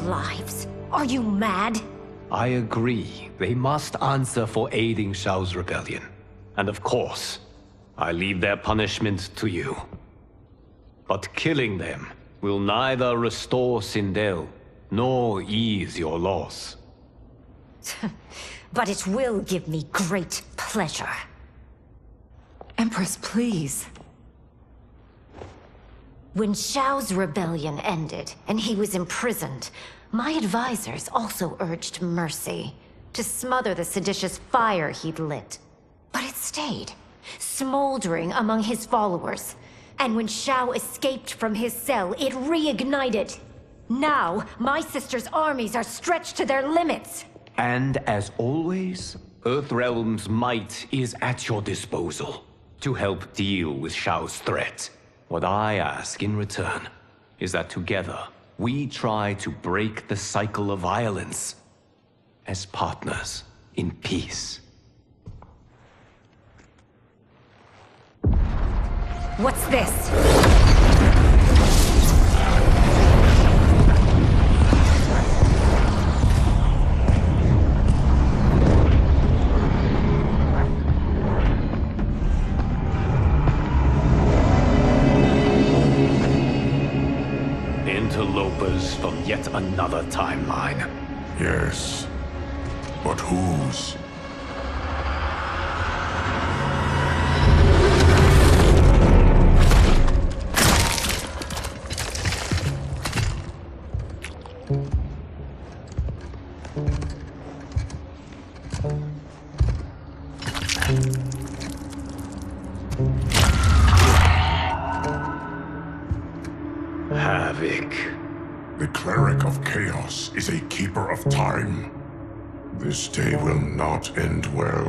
lives. Are you mad? I agree. They must answer for aiding Shao's rebellion. And of course, I leave their punishment to you. But killing them will neither restore Sindel, nor ease your loss. But it will give me great pleasure. Empress, please. When Shao's rebellion ended, and he was imprisoned, my advisors also urged mercy, to smother the seditious fire he'd lit. But it stayed, smoldering among his followers. And when Shao escaped from his cell, it reignited. Now, my sister's armies are stretched to their limits. And as always, Earthrealm's might is at your disposal to help deal with Shao's threat. What I ask in return is that together, we try to break the cycle of violence as partners in peace. What's this? Interlopers from yet another timeline. Yes. But whose? Havoc. The cleric of chaos is a keeper of time. This day will not end well.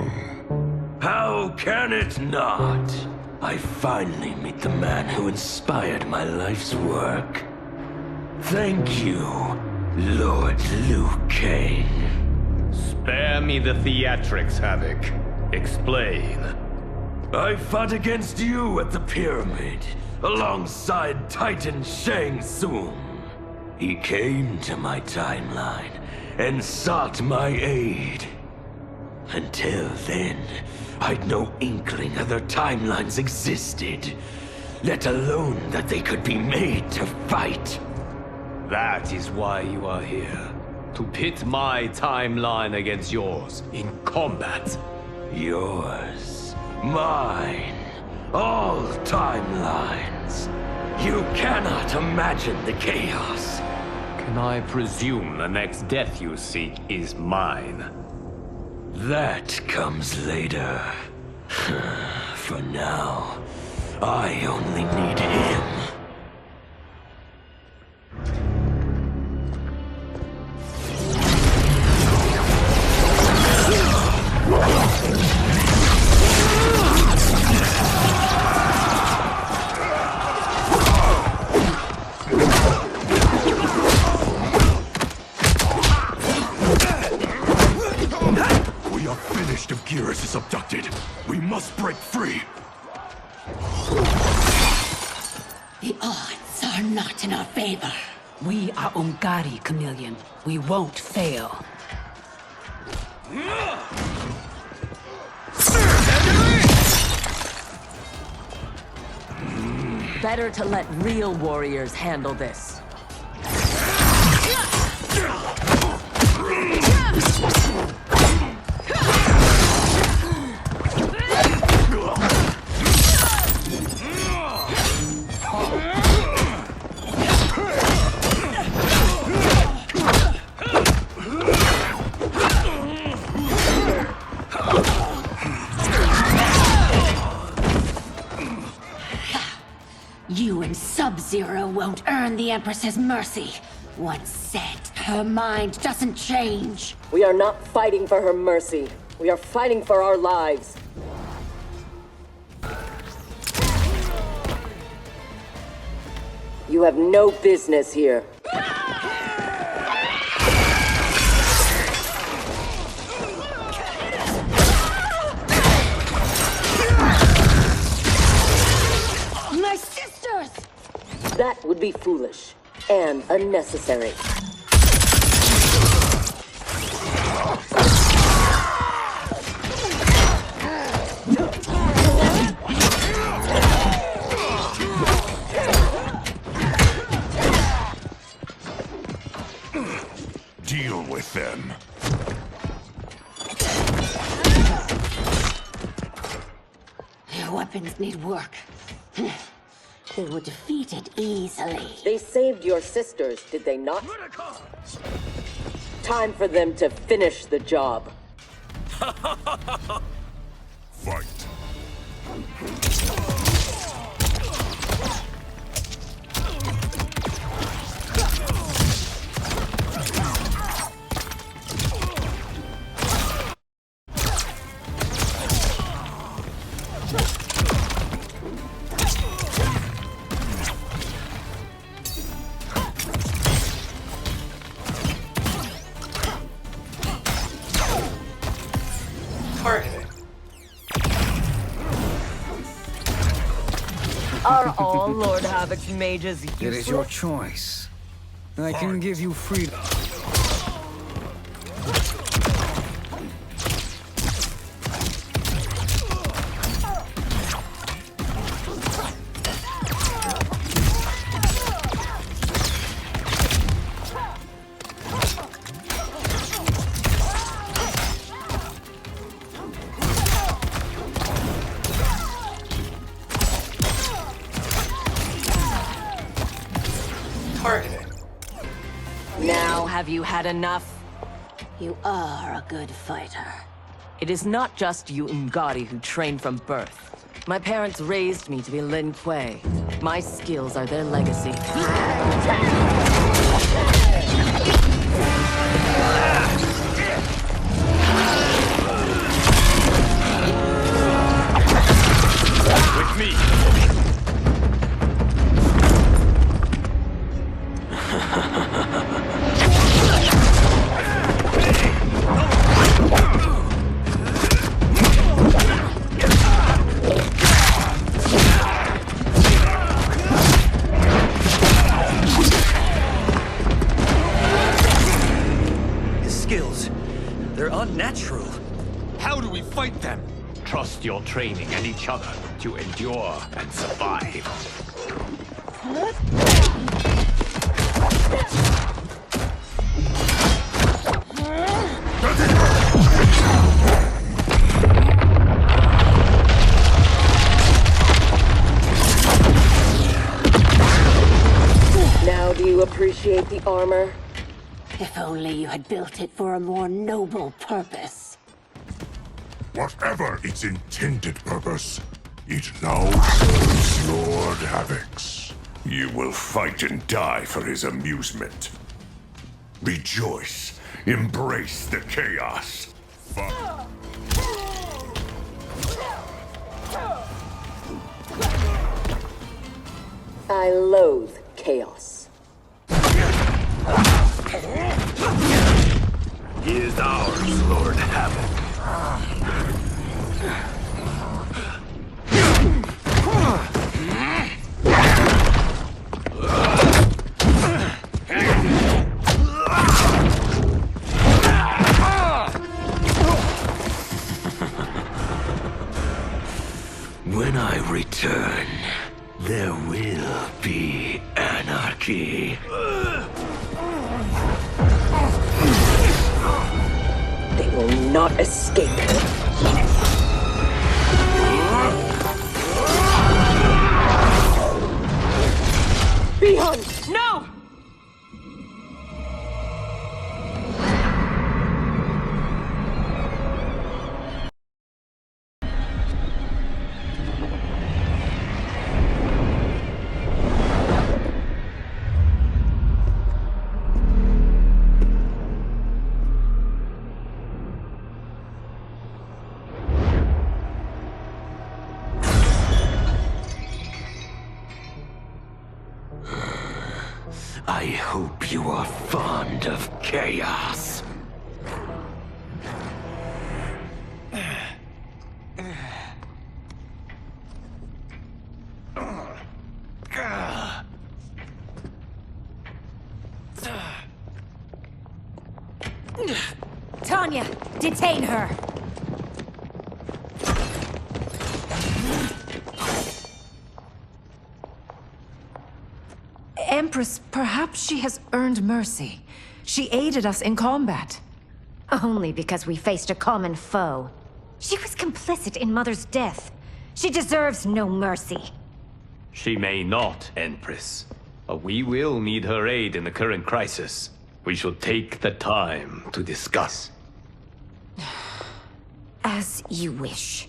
How can it not? I finally meet the man who inspired my life's work. Thank you, Lord Liu Kang. Spare me the theatrics, Havoc. Explain. I fought against you at the pyramid, alongside Titan Shang Tsung. He came to my timeline and sought my aid. Until then, I'd no inkling other timelines existed, let alone that they could be made to fight. That is why you are here. To pit my timeline against yours in combat. Yours, mine, all timelines. You cannot imagine the chaos. Can I presume the next death you seek is mine? That comes later. For now, I only need him. Is abducted. We must break free. The odds are not in our favor. We are Ungari, Chameleon. We won't fail. Better to let real warriors handle this. You and Sub-Zero won't earn the Empress's mercy. Once set, her mind doesn't change. We are not fighting for her mercy. We are fighting for our lives. You have no business here. My sisters! That would be foolish and unnecessary. deal with them. Your weapons need work. They were defeated easily. They saved your sisters, did they not? Time for them to finish the job. Fight. Are all Lord Havoc's mages useless? It is your choice. I can give you freedom. Now have you had enough? You are a good fighter. It is not just you Ungari who train from birth. My parents raised me to be Lin Kuei. My skills are their legacy. With me! They're unnatural. How do we fight them? Trust your training and each other to endure and survive. Now do you appreciate the armor? If only you had built it for a more noble purpose. Whatever its intended purpose, it now serves Lord Havoc's. You will fight and die for his amusement. Rejoice. Embrace the chaos. I loathe chaos. He is ours, Lord Havoc. When I return, there will be anarchy. They will not escape. Bihun! No! I hope you are fond of chaos. Tanya, detain her! Empress, perhaps she has earned mercy. She aided us in combat. Only because we faced a common foe. She was complicit in Mother's death. She deserves no mercy. She may not, Empress. But we will need her aid in the current crisis. We should take the time to discuss. As you wish.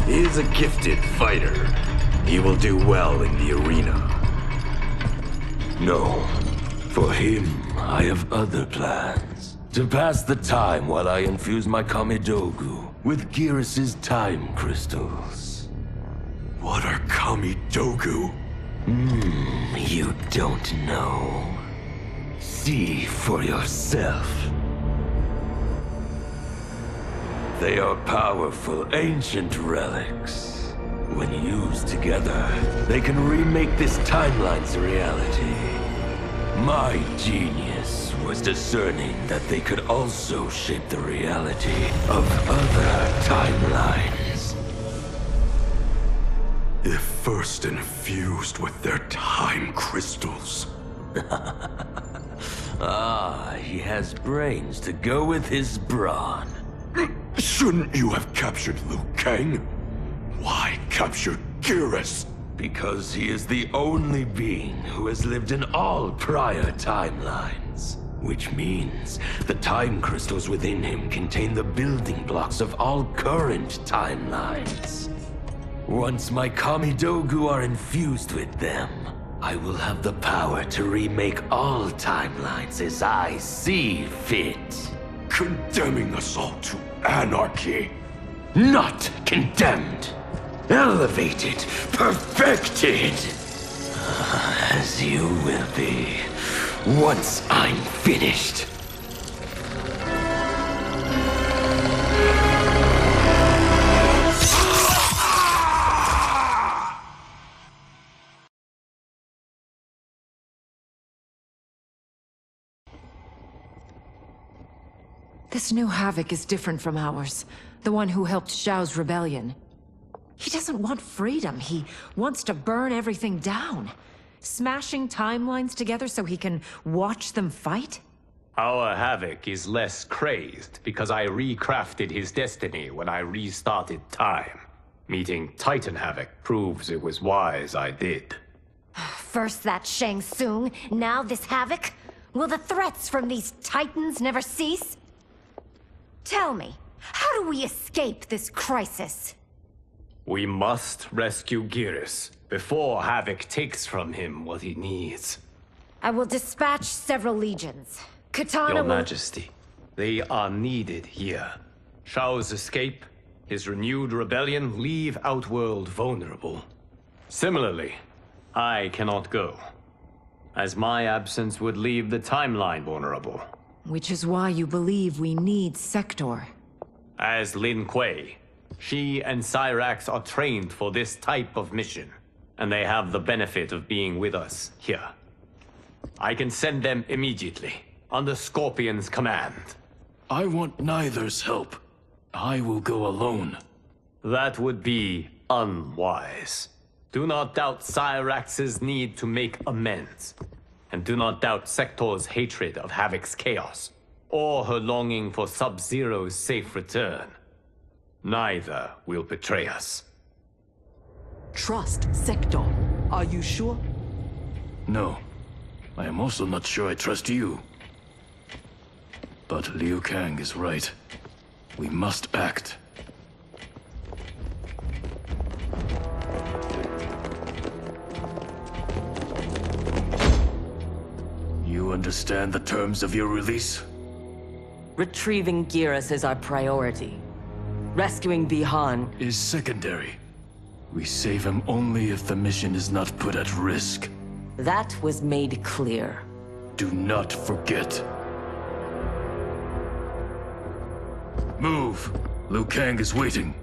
He is a gifted fighter. He will do well in the arena. No. For him, I have other plans. To pass the time while I infuse my Kamidogu with Gearus' time crystals. What are Kamidogu? You don't know. See for yourself. They are powerful, ancient relics. When used together, they can remake this timeline's reality. My genius was discerning that they could also shape the reality of other timelines. If first infused with their time crystals. He has brains to go with his brawn. Shouldn't you have captured Liu Kang? Why capture Gearus? Because he is the only being who has lived in all prior timelines. Which means the time crystals within him contain the building blocks of all current timelines. Once my Kamidogu are infused with them, I will have the power to remake all timelines as I see fit. Condemning us all to anarchy. Not condemned. Elevated. Perfected. As you will be. Once I'm finished. This new Havoc is different from ours. The one who helped Zhao's rebellion. He doesn't want freedom. He wants to burn everything down. Smashing timelines together so he can watch them fight? Our Havoc is less crazed because I recrafted his destiny when I restarted time. Meeting Titan Havoc proves it was wise I did. First that Shang Tsung, now this Havoc? Will the threats from these Titans never cease? Tell me, how do we escape this crisis? We must rescue Gearus before Havoc takes from him what he needs. I will dispatch several legions. Katana Your will... Majesty, they are needed here. Shao's escape, his renewed rebellion leave Outworld vulnerable. Similarly, I cannot go, as my absence would leave the timeline vulnerable. Which is why you believe we need Sector. As Lin Kuei, she and Cyrax are trained for this type of mission, and they have the benefit of being with us here. I can send them immediately, under Scorpion's command. I want neither's help. I will go alone. That would be unwise. Do not doubt Cyrax's need to make amends. And do not doubt Sector's hatred of Havoc's chaos, or her longing for Sub-Zero's safe return. Neither will betray us. Trust Sector. Are you sure? No. I am also not sure I trust you. But Liu Kang is right. We must act. You understand the terms of your release? Retrieving Geras is our priority. Rescuing Bihan Is secondary. We save him only if the mission is not put at risk. that was made clear. Do not forget. Move! Liu Kang is waiting.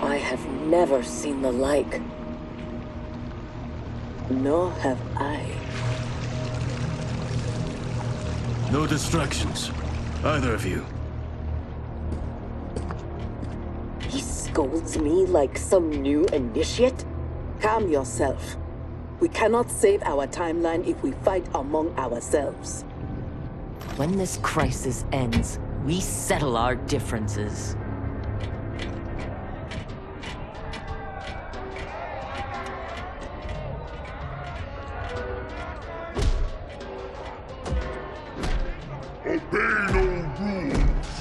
I have never seen the like. Nor have I. No distractions. Either of you. He scolds me like some new initiate? Calm yourself. We cannot save our timeline if we fight among ourselves. When this crisis ends, we settle our differences. Obey no rules.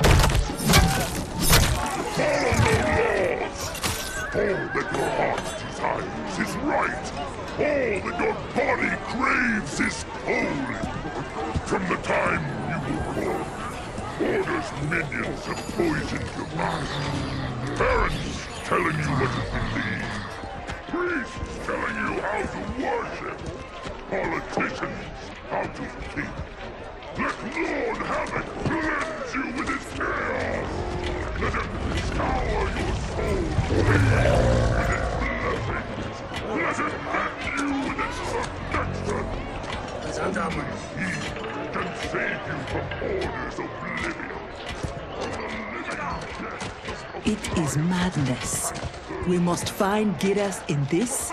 Follow no laws. All that your heart desires is right. All that your body craves is holy. From the time you were born, orders minions have poisoned your mind. Parents telling you what to believe. Priests telling you how to worship. Politicians how to think. Let Lord Havoc cleanse you with his chaos! Let him scour your soul with its blessings! Let him hand you with its protection! Only he can save you from Order's oblivion! From the living death of It is madness. We must find Geras in this.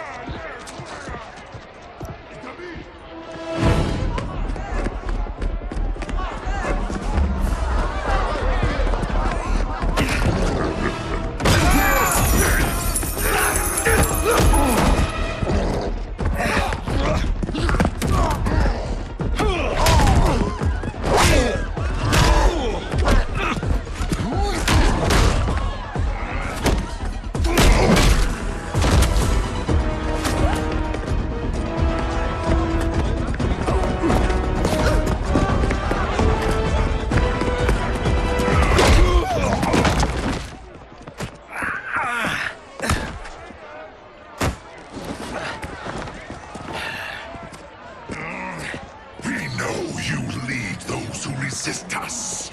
resist us.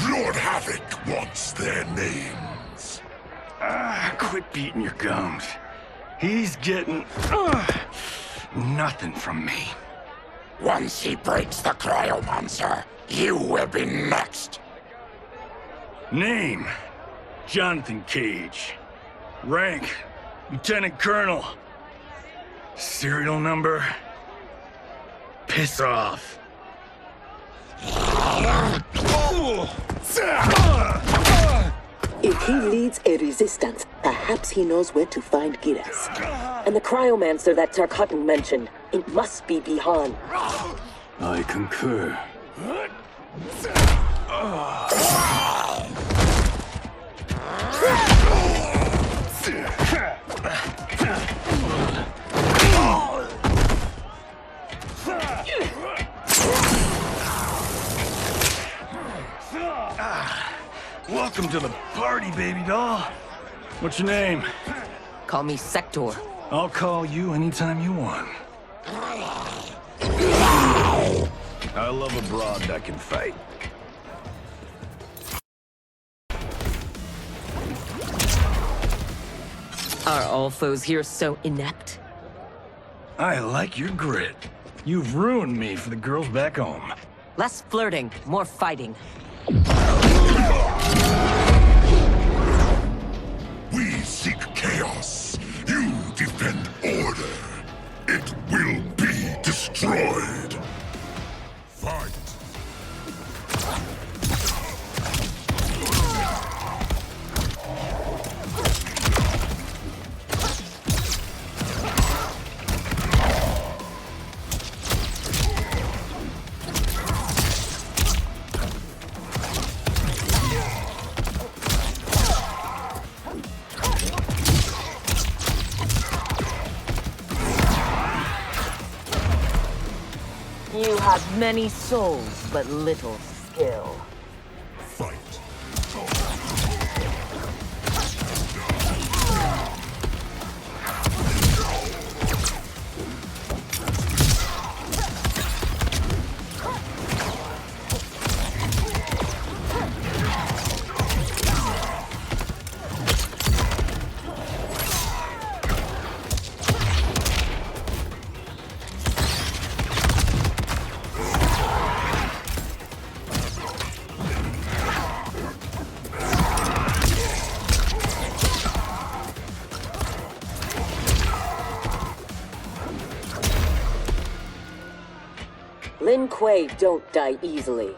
Lord Havoc wants their names. Quit beating your gums. He's getting nothing from me. Once he breaks the cryo monster, you will be next. Name: Jonathan Cage. Rank: Lieutenant Colonel. Serial number: piss off. If he leads a resistance, perhaps he knows where to find Giras. And the cryomancer that Tarkatan mentioned, it must be Bihan. I concur. Welcome to the party, baby doll. What's your name? Call me Sector. I'll call you anytime you want. I love a broad that can fight. Are all foes here so inept? I like your grit. You've ruined me for the girls back home. Less flirting, more fighting. We seek chaos. You defend order. It will be destroyed. Fight. You have many souls, but little skill. Fight. Lin Kuei don't die easily.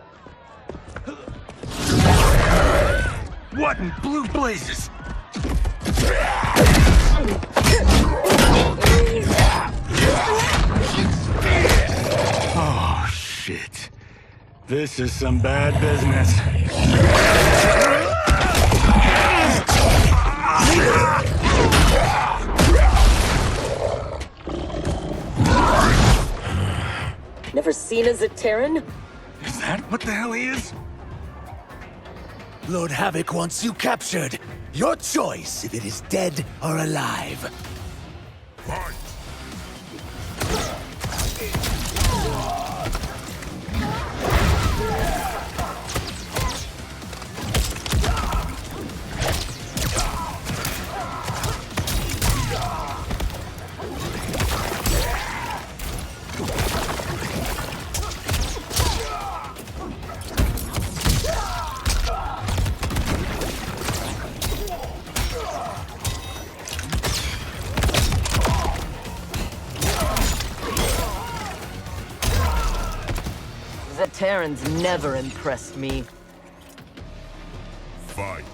What in blue blazes? Oh, shit. This is some bad business. Never seen a Zaterran? Is that what the hell he is? Lord Havoc wants you captured. Your choice if it is dead or alive. Fight. Zaterrans never impressed me. Fight.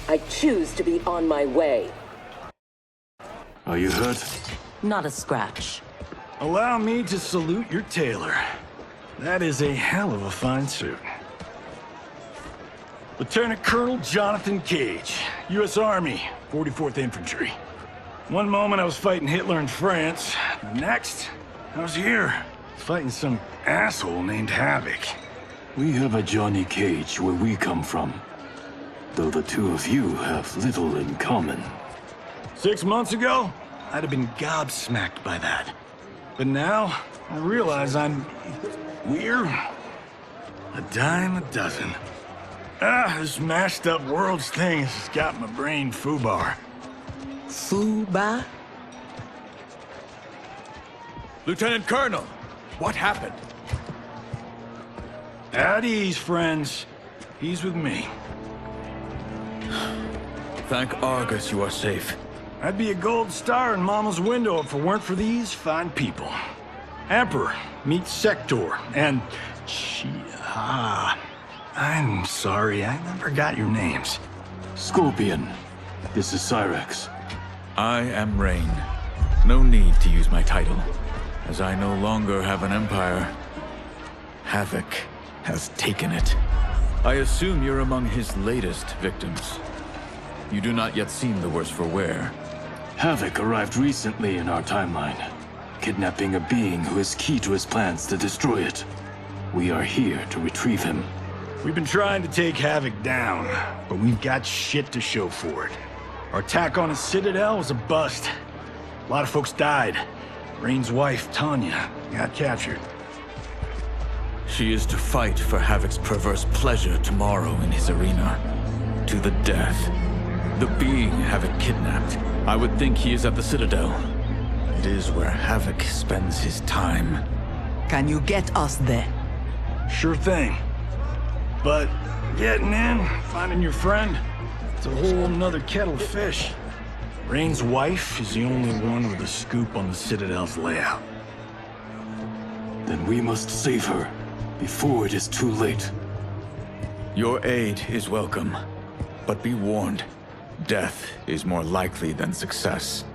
I choose to be on my way. Are you hurt? Not a scratch. Allow me to salute your tailor. That is a hell of a fine suit. Lieutenant Colonel Jonathan Cage, U.S. Army, 44th Infantry. One moment I was fighting Hitler in France. The next, I was here, fighting some asshole named Havoc. We have a Johnny Cage where we come from. Though the two of you have little in common. 6 months ago, I'd have been gobsmacked by that. But now, I realize I'm weird. A dime a dozen. This mashed up world's thing has got my brain foobar. Fuba? Lieutenant Colonel, what happened? At ease, friends. He's with me. Thank Argus you are safe. I'd be a gold star in Mama's window if it weren't for these fine people. Emperor, meet Sector, and... I'm sorry, I never got your names. Scorpion, this is Cyrex. I am Rain. No need to use my title. As I no longer have an empire, Havoc has taken it. I assume you're among his latest victims. You do not yet seem the worse for wear. Havoc arrived recently in our timeline, kidnapping a being who is key to his plans to destroy it. We are here to retrieve him. We've been trying to take Havoc down, but we've got shit to show for it. Our attack on his citadel was a bust. A lot of folks died. Rain's wife, Tanya, got captured. She is to fight for Havoc's perverse pleasure tomorrow in his arena. To the death. The being Havoc kidnapped. I would think he is at the Citadel. It is where Havoc spends his time. Can you get us there? Sure thing. But getting in, finding your friend, it's a whole nother kettle of fish. Rain's wife is the only one with a scoop on the Citadel's layout. Then we must save her before it is too late. Your aid is welcome, but be warned, death is more likely than success.